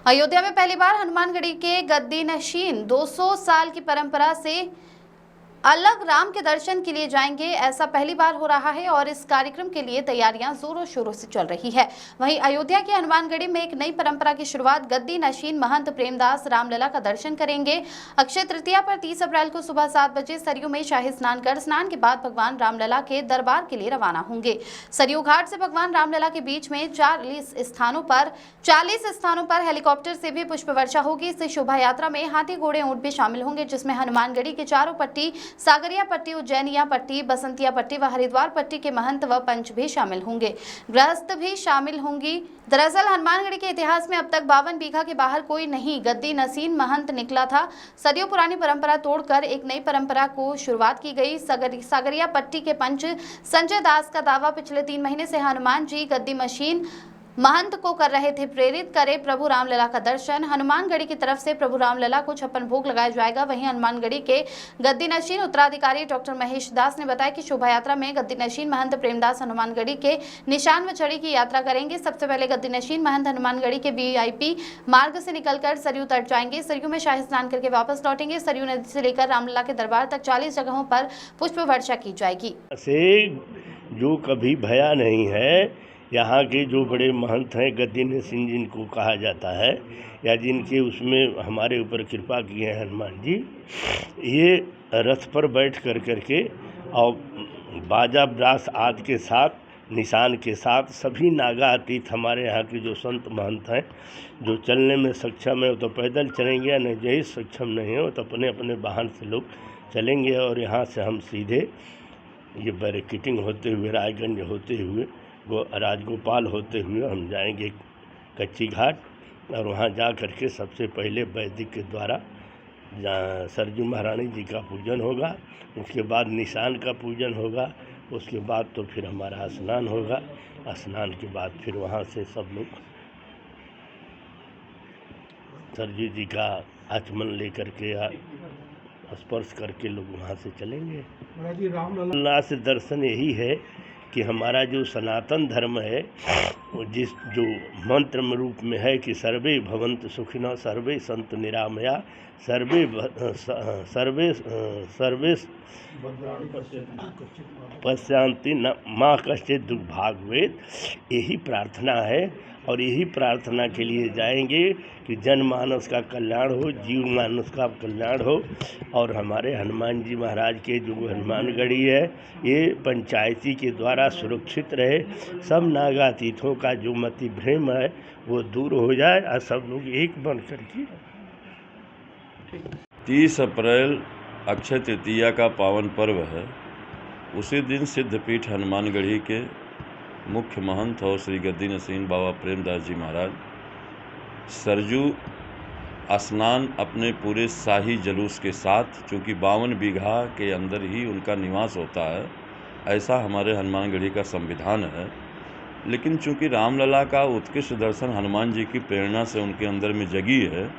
अयोध्या में पहली बार हनुमानगढ़ी के गद्दी नशीन 200 साल की परंपरा से अलग राम के दर्शन के लिए जाएंगे। ऐसा पहली बार हो रहा है और इस कार्यक्रम के लिए तैयारियां जोरों शोरों से चल रही है। वहीं अयोध्या के हनुमानगढ़ी में एक नई परंपरा की शुरुआत गद्दी नशीन महंत प्रेमदास रामलला का दर्शन करेंगे। अक्षय तृतीया पर 30 अप्रैल को सुबह 7 बजे सरयू में शाही स्नान कर स्नान के बाद भगवान रामलला के दरबार के लिए रवाना होंगे। सरयू घाट से भगवान रामलला के बीच में 40 स्थानों पर हेलीकॉप्टर से भी पुष्प वर्षा होगी। इस शोभा यात्रा में हाथी घोड़े ऊंट भी शामिल होंगे, जिसमें हनुमानगढ़ी के चारों पट्टी, सागरिया पट्टी, उज्जैनिया पट्टी, बसंतिया पट्टी व हरिद्वार पट्टी के महंत व पंच भी शामिल होंगे। गृहस्थ भी शामिल होंगी। दरअसल हनुमानगढ़ी के इतिहास में अब तक 52 बीघा के बाहर कोई नहीं गद्दी नसीन महंत निकला था। सदियों पुरानी परंपरा तोड़कर एक नई परंपरा को शुरुआत की गई। सागरिया पट्टी के पंच संजय दास का दावा, पिछले 3 महीने से हनुमान जी गद्दी मशीन महंत को कर रहे थे प्रेरित, करे प्रभु रामलला का दर्शन। हनुमानगढ़ी की तरफ से प्रभु रामलला को 56 भोग लगाया जाएगा। वहीं हनुमानगढ़ी के गद्दी नशीन उत्तराधिकारी डॉक्टर महेश दास ने बताया कि शोभा यात्रा में गद्दी नशीन महंत प्रेमदास हनुमानगढ़ी के निशान व छड़ी की यात्रा करेंगे। सबसे पहले गद्दी नशीन महंत हनुमानगढ़ी के VIP मार्ग से निकलकर सरयू तट जाएंगे। सरयू में शाही स्नान करके वापस लौटेंगे। सरयू नदी से लेकर रामलला के दरबार तक 40 जगहों पर पुष्प वर्षा की जाएगी। जो कभी भया नहीं है, यहाँ के जो बड़े महंत हैं गद्दी नसीन जिनको कहा जाता है, या जिनके उसमें हमारे ऊपर कृपा की है हनुमान जी, ये रथ पर बैठ करके और बाजा ब्रास आदि के साथ, निशान के साथ, सभी नागा अतीत हमारे यहाँ के जो संत महंत हैं, जो चलने में सक्षम है वो तो पैदल चलेंगे, या नहीं जो सक्षम नहीं है वो तो अपने अपने वाहन से लोग चलेंगे। और यहाँ से हम सीधे ये बैरिकेटिंग होते हुए, रायगंज होते हुए, राजगोपाल होते हुए हम जाएंगे कच्ची घाट, और वहाँ जा करके सबसे पहले वैदिक के द्वारा सरजू महारानी जी का पूजन होगा। उसके बाद निशान का पूजन होगा। उसके बाद तो फिर हमारा स्नान होगा। स्नान के बाद फिर वहाँ से सब लोग सरजू जी का आचमन लेकर के स्पर्श करके लोग वहाँ से चलेंगे। रामलला से दर्शन यही है कि हमारा जो सनातन धर्म है, जो मंत्र रूप में है कि सर्वे भवन्तु सुखिनः, सर्वे सन्तु निरामया, सर्वे पश्यन्ति न मा कश्चित् दुःख भाग वेद, यही प्रार्थना है। और यही प्रार्थना के लिए जाएंगे कि जनमानस का कल्याण हो, जीव मानस का कल्याण हो। और हमारे हनुमान जी महाराज के जो हनुमानगढ़ी है, ये पंचायती के द्वारा सुरक्षित रहे। सब नागातीतों का जो मति भ्रम है वो दूर हो जाए और सब लोग एक बन करके। 30 अप्रैल अक्षय तृतीया का पावन पर्व है। उसी दिन सिद्धपीठ हनुमानगढ़ी के मुख्य महंत और श्री गद्दी नसीन बाबा प्रेमदास जी महाराज सरजू स्नान अपने पूरे शाही जुलूस के साथ, चूँकि 52 बीघा के अंदर ही उनका निवास होता है, ऐसा हमारे हनुमानगढ़ी का संविधान है। लेकिन चूँकि रामलला का उत्कृष्ट दर्शन हनुमान जी की प्रेरणा से उनके अंदर में जगी है,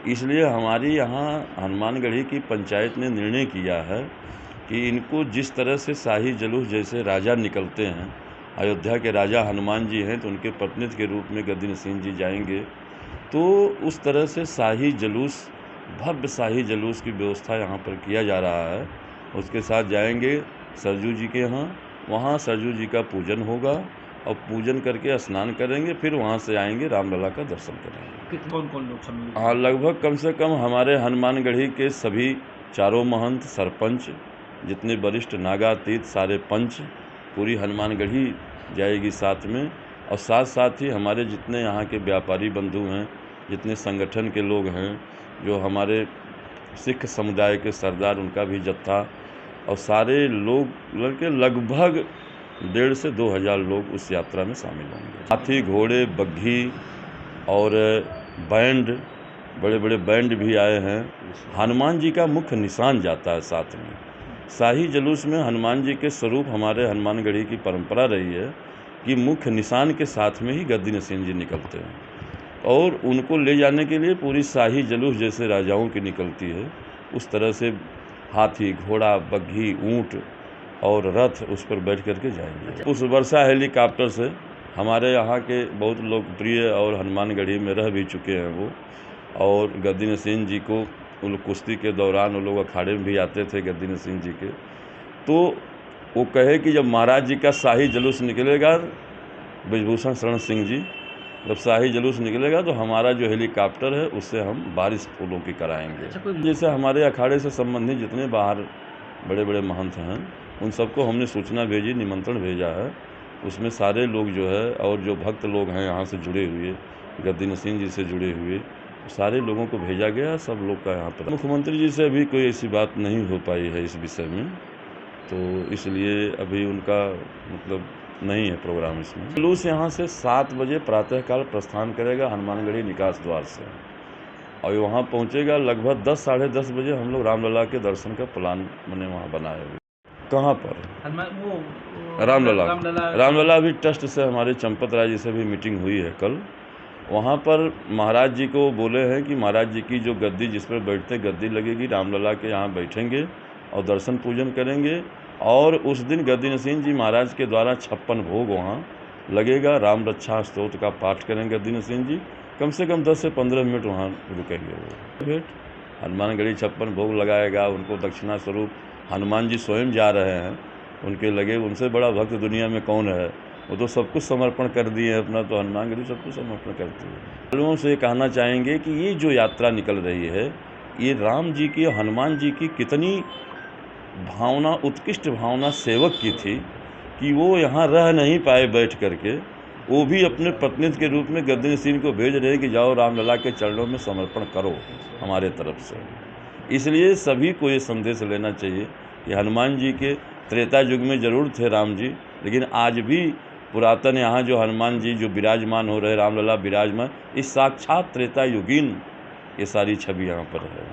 इसलिए हमारी यहाँ हनुमानगढ़ी की पंचायत ने निर्णय किया है कि इनको जिस तरह से शाही जुलूस, जैसे राजा निकलते हैं, अयोध्या के राजा हनुमान जी हैं तो उनके प्रतिनिधि के रूप में गद्दी नसीन जी जाएंगे, तो उस तरह से शाही जुलूस, भव्य शाही जुलूस की व्यवस्था यहाँ पर किया जा रहा है। उसके साथ जाएंगे सरजू जी के यहाँ, वहाँ सरजू जी का पूजन होगा और पूजन करके स्नान करेंगे, फिर वहाँ से आएंगे रामलला का दर्शन करेंगे। कौन लोग शामिल? हाँ, लगभग कम से कम हमारे हनुमानगढ़ी के सभी चारों महंत, सरपंच, जितने वरिष्ठ नागातीत सारे पंच, पूरी हनुमानगढ़ी जाएगी साथ में। और साथ ही हमारे जितने यहाँ के व्यापारी बंधु हैं, जितने संगठन के लोग हैं, जो हमारे सिख समुदाय के सरदार, उनका भी जत्था, और सारे लोग लड़के लगभग 1,500 से 2,000 लोग उस यात्रा में शामिल होंगे। हाथी, घोड़े, बग्घी और बैंड, बड़े बड़े बैंड भी आए हैं। हनुमान जी का मुख्य निशान जाता है साथ में। शाही जुलूस में हनुमान जी के स्वरूप हमारे हनुमानगढ़ी की परंपरा रही है कि मुख्य निशान के साथ में ही गद्दी नसीन जी निकलते हैं, और उनको ले जाने के लिए पूरी शाही जुलूस जैसे राजाओं की निकलती है, उस तरह से हाथी, घोड़ा, बग्घी, ऊंट और रथ उस पर बैठ करके जाएंगे। उस वर्षा हेलीकॉप्टर से हमारे यहाँ के बहुत लोकप्रिय और हनुमानगढ़ी में रह भी चुके हैं वो, और गद्दी नसीन जी को उन कुश्ती के दौरान वो लोग अखाड़े में भी आते थे गद्दी नसीन जी के। तो वो कहे कि जब महाराज जी का शाही जुलूस निकलेगा, ब्रजभूषण शरण सिंह जी, जब शाही जुलूस निकलेगा तो हमारा जो हेलीकॉप्टर है उससे हम बारिश फूलों की कराएंगे। जैसे हमारे अखाड़े से संबंधित जितने बाहर बड़े बड़े महंत हैं उन सबको हमने सूचना भेजी, निमंत्रण भेजा है। उसमें सारे लोग जो है और जो भक्त लोग हैं यहाँ से जुड़े हुए, गद्दी नसीन जी से जुड़े हुए, सारे लोगों को भेजा गया। सब लोग का यहाँ पर मुख्यमंत्री जी से अभी कोई ऐसी बात नहीं हो पाई है इस विषय में, तो इसलिए अभी उनका मतलब नहीं है प्रोग्राम इसमें। जुलूस यहाँ से 7 बजे प्रातःकाल प्रस्थान करेगा हनुमानगढ़ी निकास द्वार से, और वहाँ पहुँचेगा लगभग 10 साढ़े 10 बजे। हम लोग रामलला के दर्शन का प्लान मैंने वहाँ बनाए हुए। कहाँ पर? रामलला भी ट्रस्ट से हमारे चंपत राय जी से भी मीटिंग हुई है कल। वहाँ पर महाराज जी को बोले हैं कि महाराज जी की जो गद्दी जिस पर बैठते गद्दी लगेगी, रामलला के यहाँ बैठेंगे और दर्शन पूजन करेंगे। और उस दिन गद्दी नसीन जी महाराज के द्वारा 56 भोग वहाँ लगेगा। राम रक्षा स्तोत्र का पाठ करेंगे गद्दी नसीन जी, कम से कम 10 से 15 मिनट वहाँ रुकेंगे वो। भेंट हनुमानगढ़ी 56 भोग लगाएगा, उनको दक्षिणा स्वरूप हनुमान जी स्वयं जा रहे हैं, उनके लगे। उनसे बड़ा भक्त दुनिया में कौन है? वो तो सब कुछ समर्पण कर दिए हैं अपना, तो हनुमानगढ़ी सब कुछ समर्पण करती है। लोगों से कहना चाहेंगे कि ये जो यात्रा निकल रही है, ये राम जी की, हनुमान जी की कितनी भावना, उत्कृष्ट भावना सेवक की थी कि वो यहाँ रह नहीं पाए बैठ करके, वो भी अपने प्रतिनिधि के रूप में गद्दी नसीन को भेज रहे कि जाओ रामलला के चरणों में समर्पण करो हमारे तरफ से। इसलिए सभी को ये संदेश लेना चाहिए कि हनुमान जी के त्रेता युग में ज़रूर थे राम जी, लेकिन आज भी पुरातन यहाँ जो हनुमान जी जो विराजमान हो रहे, रामलला विराजमान, इस साक्षात त्रेता युगीन ये सारी छवि यहाँ पर है।